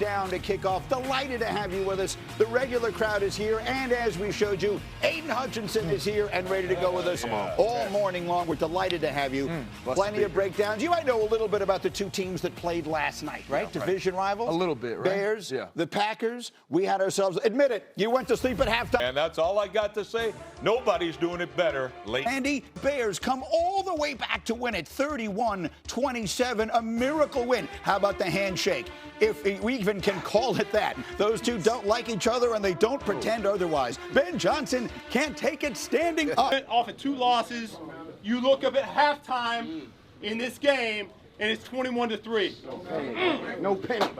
down to kick off. Delighted to have you with us. The regular crowd is here, and as we showed you, Aiden Hutchinson is here and ready to go with us all morning long. We're delighted to have you. Plenty of breakdowns. You might know a little bit about the two teams that played last night, right? Division rivals. A little bit, right? Bears, the Packers. We had ourselves, admit it, you went to sleep at halftime. And that's all I got to say. Nobody's doing it better late. Andy, Bears come all the way back to win it, 31-27, a miracle win. How about the handshake? If we even can call it that. Those two don't like each other, and they don't pretend otherwise. Ben Johnson can't take it standing up. Off of 2 losses, you look up at halftime in this game, and it's 21-3. No panic.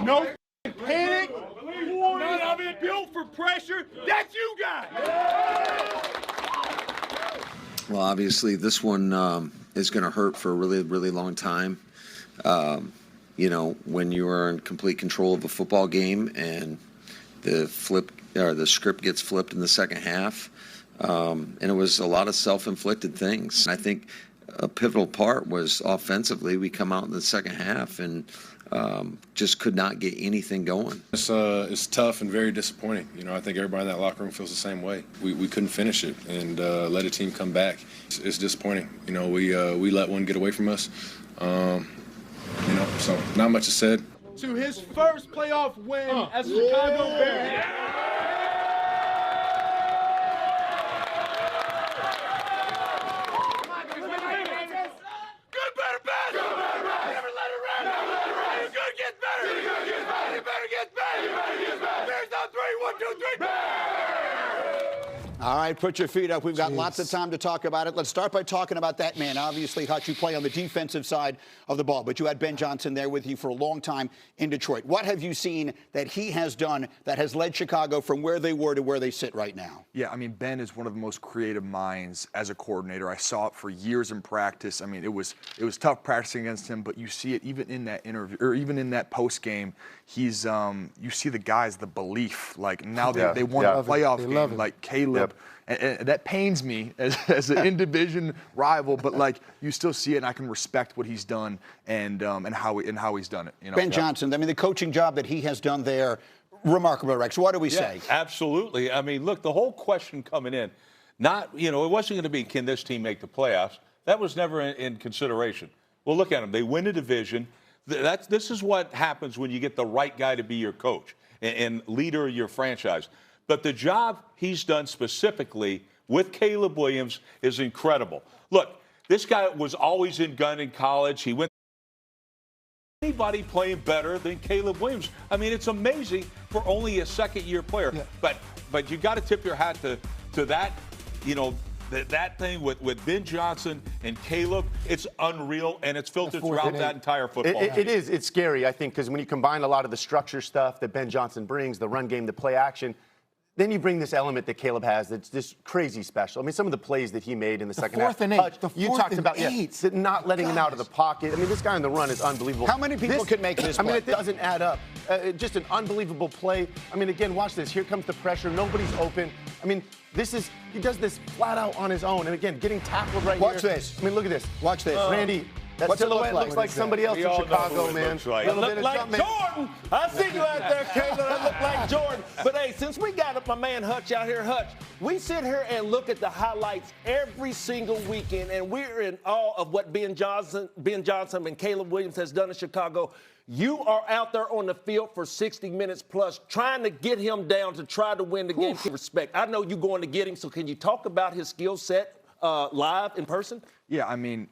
No panic. None of it built for pressure. That's you guys. Well, obviously, this one is going to hurt for a really, really long time. You know, when you are in complete control of a football game and the script gets flipped in the second half, and it was a lot of self-inflicted things. I think a pivotal part was offensively. We come out in the second half and just could not get anything going. It's tough and very disappointing. You know, I think everybody in that locker room feels the same way. We couldn't finish it and let a team come back. It's disappointing. You know, we let one get away from us. You know, so not much is said. To his first playoff win as a Chicago Bear. All right, put your feet up. We've got lots of time to talk about it. Let's start by talking about that man. Obviously, Hutch, you play on the defensive side of the ball, but you had Ben Johnson there with you for a long time in Detroit. What have you seen that he has done that has led Chicago from where they were to where they sit right now? Yeah, I mean, Ben is one of the most creative minds as a coordinator. I saw it for years in practice. I mean, it was tough practicing against him, but you see it even in that interview or even in that post game. He's you see the guys, the belief. Like now they won a playoff game, like Caleb. And that pains me as an in-division rival, but like you still see it, and I can respect what he's done and how he's done it. You know? Ben Johnson, I mean, the coaching job that he has done there, remarkable, Rex. What do we say? Absolutely. I mean, look, the whole question coming in, it wasn't going to be, can this team make the playoffs? That was never in consideration. Well, look at them. They win a division. This is what happens when you get the right guy to be your coach and leader of your franchise. But the job he's done specifically with Caleb Williams is incredible. Look, this guy was always in gun in college. He went anybody playing better than Caleb Williams. I mean, it's amazing for only a second-year player. Yeah. But you got to tip your hat to that, that thing with Ben Johnson and Caleb. It's unreal, and it's filtered throughout that entire football. It is. It's scary, I think, because when you combine a lot of the structure stuff that Ben Johnson brings, the run game, the play action, then you bring this element that Caleb has that's just crazy special. I mean, some of the plays that he made in the second half. You talked about not letting him out of the pocket. I mean, this guy on the run is unbelievable. How many people can make this play? I mean, it doesn't add up. Just an unbelievable play. I mean, again, watch this. Here comes the pressure. Nobody's open. I mean, he does this flat out on his own. And again, getting tackled right here. Watch this. I mean, look at this. Watch this. Randy. That silhouette looks like somebody else in Chicago, man. Like. Look like Jordan. I see you out there, Caleb. I look like Jordan. But, hey, since we got my man Hutch out here, Hutch, we sit here and look at the highlights every single weekend, and we're in awe of what Ben Johnson and Caleb Williams has done in Chicago. You are out there on the field for 60 minutes plus trying to get him down to try to win the game. Respect. I know you're going to get him, so can you talk about his skill set live in person? Yeah, I mean,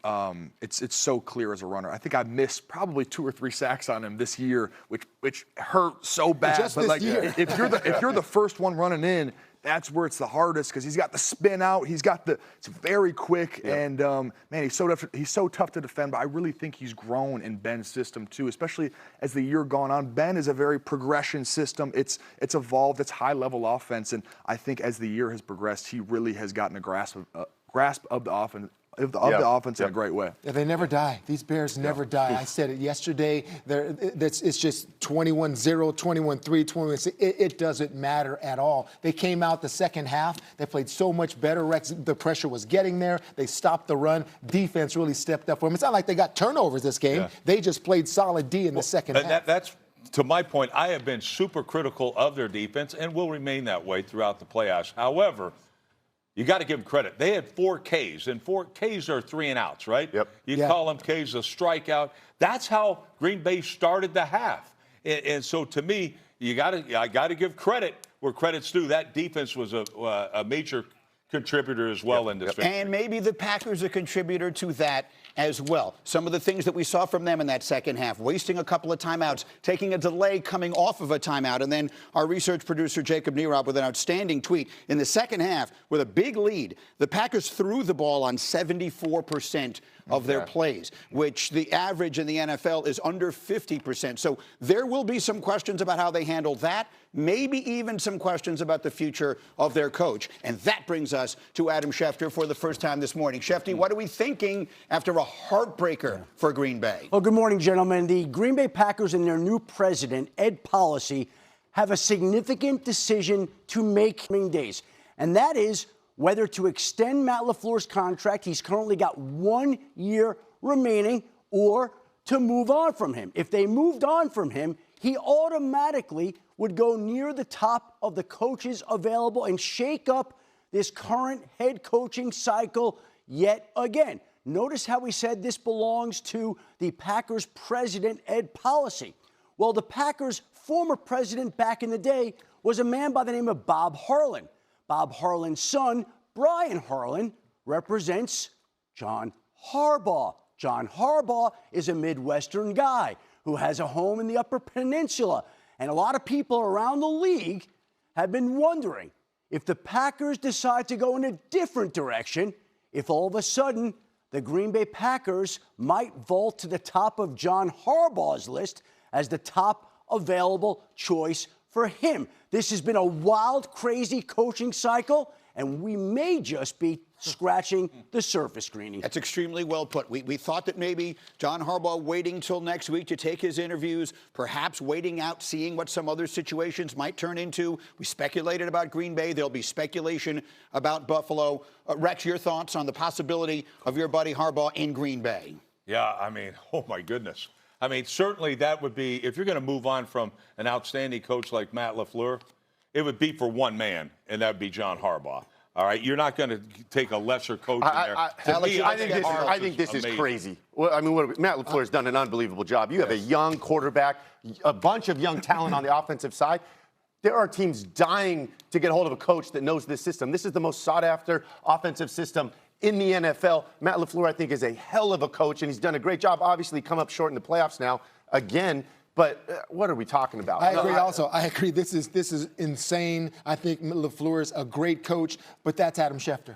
it's so clear as a runner. I think I missed probably 2 or 3 sacks on him this year, which hurt so bad. Just but this like, year. if you're the first one running in, that's where it's the hardest because he's got the spin out. It's very quick, and man, he's so tough to defend. But I really think he's grown in Ben's system too, especially as the year gone on. Ben is a very progression system. It's evolved. It's high level offense, and I think as the year has progressed, he really has gotten a grasp of the offense. The offense in a great way. Yeah, they never die. These Bears never die. I said it yesterday. It's just 21-0, 21-3, 21-6. It doesn't matter at all. They came out the second half. They played so much better. Rex, the pressure was getting there. They stopped the run. Defense really stepped up for them. It's not like they got turnovers this game. Yeah. They just played solid D in the second half. That's to my point, I have been super critical of their defense and will remain that way throughout the playoffs. However, you got to give them credit. They had 4 Ks, and 4 Ks are 3 and outs, right? Yep. You call them Ks, a strikeout. That's how Green Bay started the half. And so, to me, I got to give credit where credit's due. That defense was a major contributor as well in this victory. And maybe the Packers a contributor to that as well. Some of the things that we saw from them in that second half, wasting a couple of timeouts, taking a delay coming off of a timeout, and then our research producer Jacob Nerob with an outstanding tweet. In the second half, with a big lead, the Packers threw the ball on 74% of their plays, which the average in the NFL is under 50%. So there will be some questions about how they handle that, maybe even some questions about the future of their coach. And that brings us to Adam Schefter for the first time this morning. Schefty, what are we thinking after a heartbreaker for Green Bay? Well, good morning, gentlemen. The Green Bay Packers and their new president, Ed Policy, have a significant decision to make in days, and that is whether to extend Matt LaFleur's contract. He's currently got 1 year remaining, or to move on from him. If they moved on from him, he automatically would go near the top of the coaches available and shake up this current head coaching cycle yet again. Notice how he said this belongs to the Packers president, Ed Policy. Well, the Packers' former president back in the day was a man by the name of Bob Harlan. Bob Harlan's son, Brian Harlan, represents John Harbaugh. John Harbaugh is a Midwestern guy who has a home in the Upper Peninsula. And a lot of people around the league have been wondering if the Packers decide to go in a different direction, if all of a sudden the Green Bay Packers might vault to the top of John Harbaugh's list as the top available choice for him. This has been a wild, crazy coaching cycle, and we may just be scratching the surface, Greeny. That's extremely well put. We thought that maybe John Harbaugh waiting till next week to take his interviews, perhaps waiting out, seeing what some other situations might turn into. We speculated about Green Bay. There'll be speculation about Buffalo. Rex, your thoughts on the possibility of your buddy Harbaugh in Green Bay? Yeah, I mean, oh, my goodness. I mean, certainly that would be, if you're going to move on from an outstanding coach like Matt LaFleur, it would be for one man, and that would be John Harbaugh. All right, you're not going to take a lesser coach in there. I think this is crazy. Well, I mean, Matt LaFleur has done an unbelievable job. You have a young quarterback, a bunch of young talent on the offensive side. There are teams dying to get a hold of a coach that knows this system. This is the most sought-after offensive system in the NFL. Matt LaFleur, I think, is a hell of a coach, and he's done a great job. Obviously, come up short in the playoffs now again. But what are we talking about? I agree also. I agree. This is insane. I think LaFleur is a great coach, but that's Adam Schefter.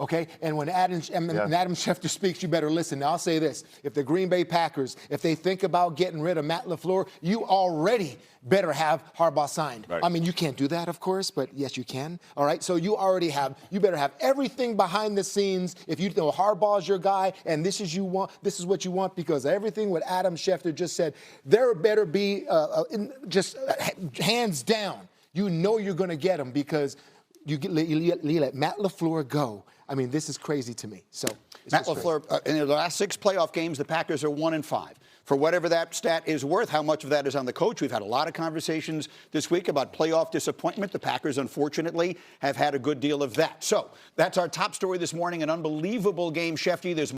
Okay? And when Adam Schefter speaks, you better listen. Now, I'll say this. If the Green Bay Packers, if they think about getting rid of Matt LaFleur, you already better have Harbaugh signed. Right. I mean, you can't do that, of course, but yes, you can. All right? So you better have everything behind the scenes. If you know Harbaugh's your guy and this is what you want, because everything what Adam Schefter just said, there better be hands down. You know you're going to get him because you let Matt LaFleur go. I mean, this is crazy to me. So Matt LaFleur, in the last 6 playoff games, the Packers are 1-5. For whatever that stat is worth, how much of that is on the coach? We've had a lot of conversations this week about playoff disappointment. The Packers, unfortunately, have had a good deal of that. So that's our top story this morning. An unbelievable game, Schefty. There's